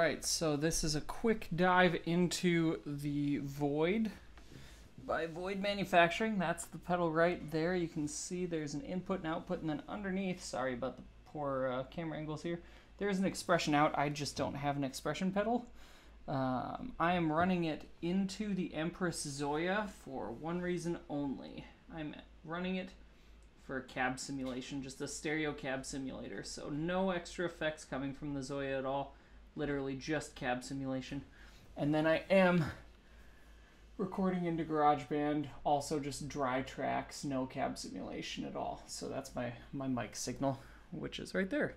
Alright, so this is a quick dive into the Void by Void Manufacturing. That's the pedal right there. You can see there's an input and output, and then underneath, sorry about the poor camera angles here, there's an expression out. I just don't have an expression pedal. I am running it into the Empress Zoya for one reason only. I'm running it for cab simulation, just a stereo cab simulator, so no extra effects coming from the Zoya at all. Literally just cab simulation. And then I am recording into GarageBand, also just dry tracks, no cab simulation at all. So that's my mic signal, which is right there.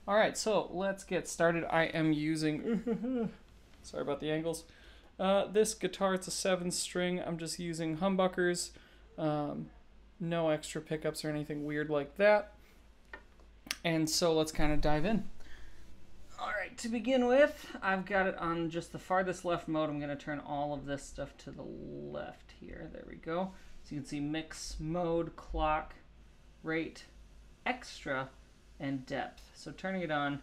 All right, so let's get started. I am using, sorry about the angles. This guitar, it's a 7-string. I'm just using humbuckers, no extra pickups or anything weird like that. And so let's kind of dive in. All right, to begin with, I've got it on just the farthest left mode. I'm going to turn all of this stuff to the left here. There we go. So you can see mix, mode, clock, rate, extra, and depth. So turning it on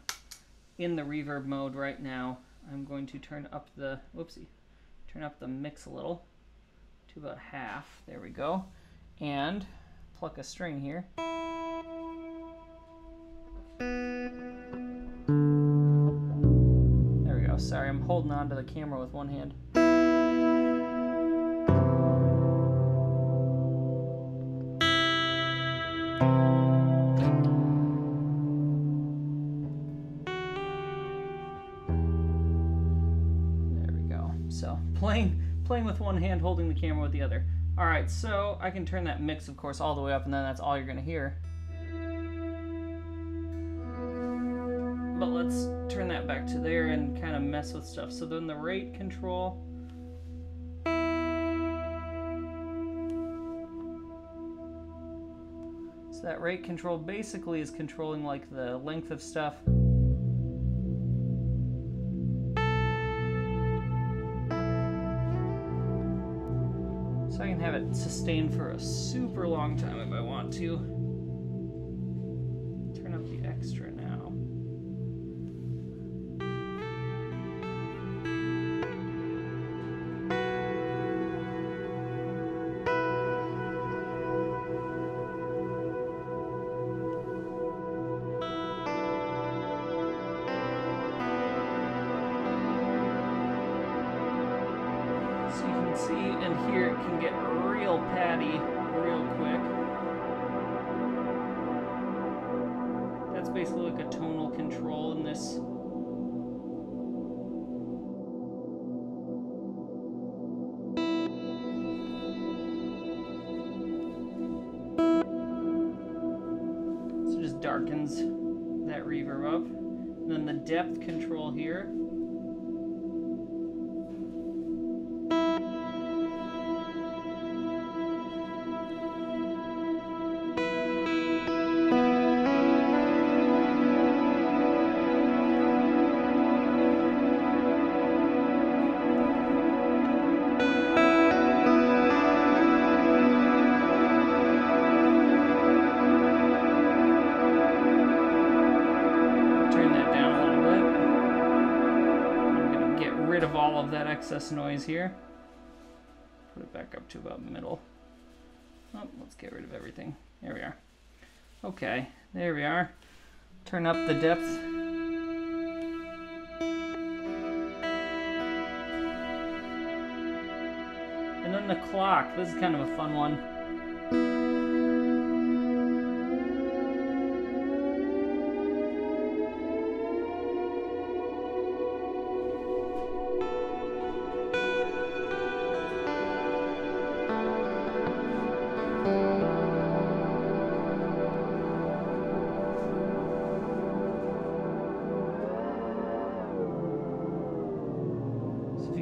in the reverb mode right now, I'm going to turn up the, turn up the mix a little to about half. There we go. And pluck a string here. Sorry, I'm holding on to the camera with one hand. There we go. So playing with one hand, holding the camera with the other. All right, so I can turn that mix, of course, all the way up, and then that's all you're going to hear. But let's turn that back to there and kind of mess with stuff. So then the rate control. So that rate control basically is controlling like the length of stuff. So I can have it sustain for a super long time if I want to. Turn up the extra now. See and hear it can get real patty real quick. That's basically like a tonal control in this. So it just darkens that reverb up. And then the depth control here. Of all of that excess noise here. Put it back up to about middle. Oh, let's get rid of everything. There we are. Okay, there we are. Turn up the depth. And then the clock. This is kind of a fun one.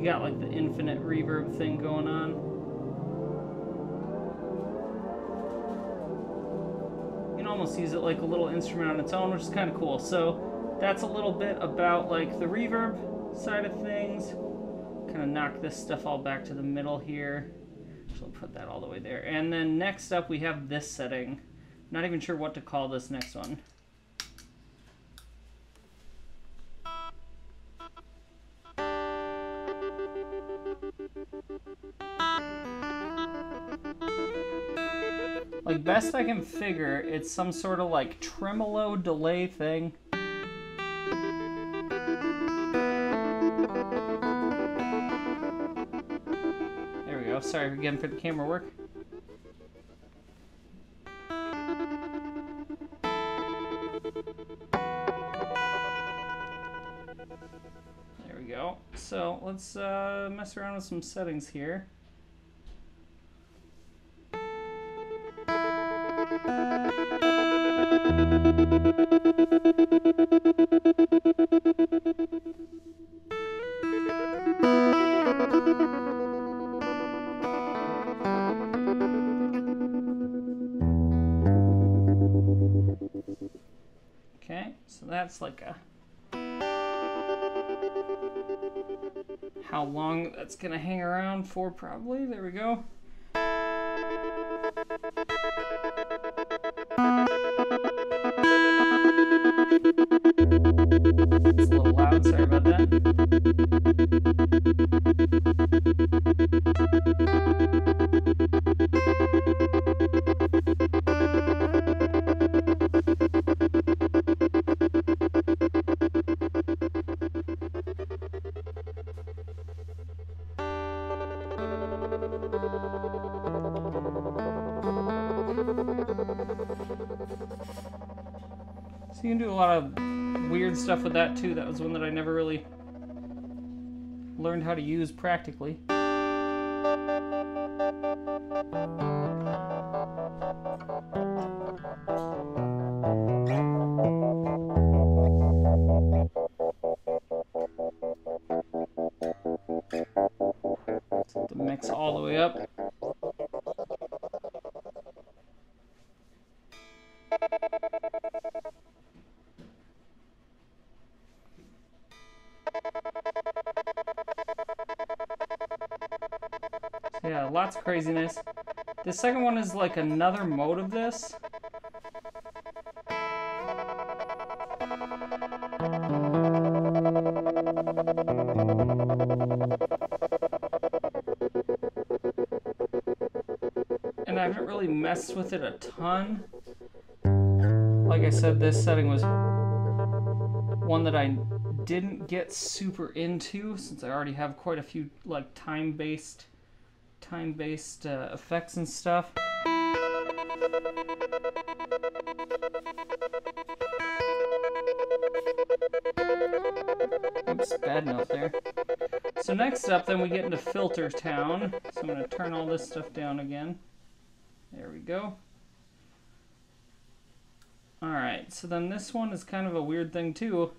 Got like the infinite reverb thing going on. You can almost use it like a little instrument on its own, which is kind of cool. So that's a little bit about like the reverb side of things. Kind of knock this stuff all back to the middle here. So I'll put that all the way there. And then next up we have this setting. Not even sure what to call this next one. Like, best I can figure, it's some sort of like tremolo delay thing. There we go. Sorry again for the camera work. There we go. So let's mess around with some settings here. Okay, so that's like a how long that's gonna hang around for probably. There we go. It's a little loud, sorry about that. So you can do a lot of weird stuff with that too. That was one that I never really learned how to use practically. Set the mix all the way up. Yeah, lots of craziness. The second one is like another mode of this. And I haven't really messed with it a ton. Like I said, this setting was one that I didn't get super into since I already have quite a few like time-based effects and stuff. Oops, bad note there. So next up, then we get into Filter Town. So I'm going to turn all this stuff down again. There we go. Alright, so then this one is kind of a weird thing too.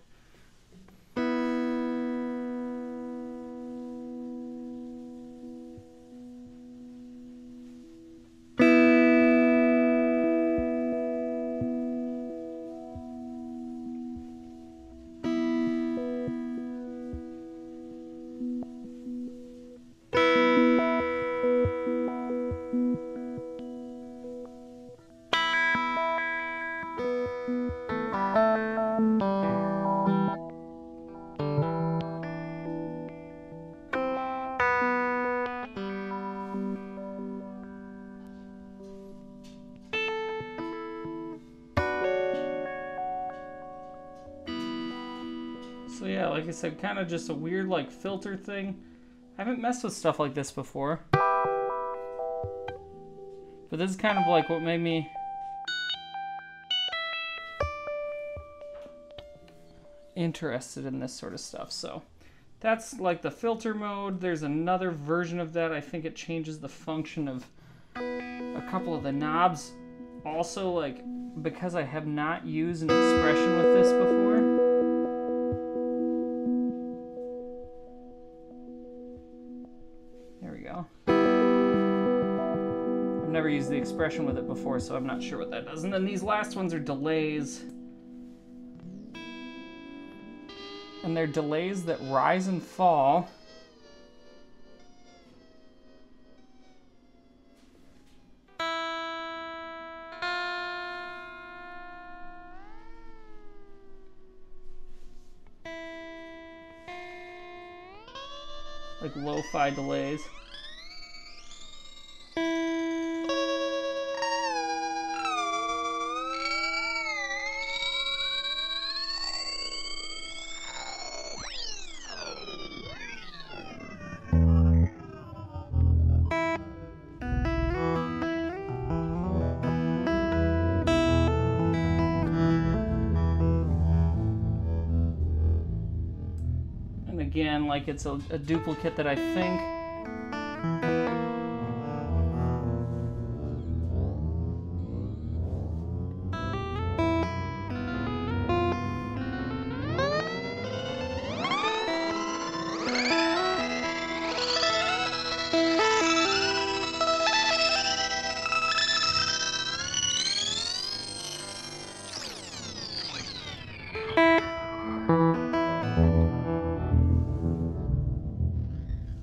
So yeah, like I said, kind of just a weird like filter thing. I haven't messed with stuff like this before. But this is kind of like what made me interested in this sort of stuff. So that's like the filter mode. There's another version of that. I think it changes the function of a couple of the knobs. Also, like, because I have not used an expression with this before. There we go. I've never used the expression with it before, so I'm not sure what that does. And then these last ones are delays. And they're delays that rise and fall. Like lo-fi delays. And again, like it's a duplicate that I think.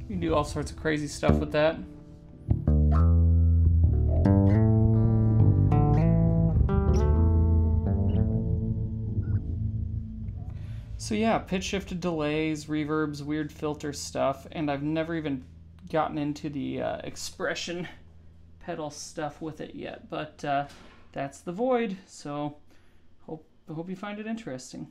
You can do all sorts of crazy stuff with that. So yeah, pitch shifted delays, reverbs, weird filter stuff, and I've never even gotten into the expression pedal stuff with it yet, but that's the Void, so hope you find it interesting.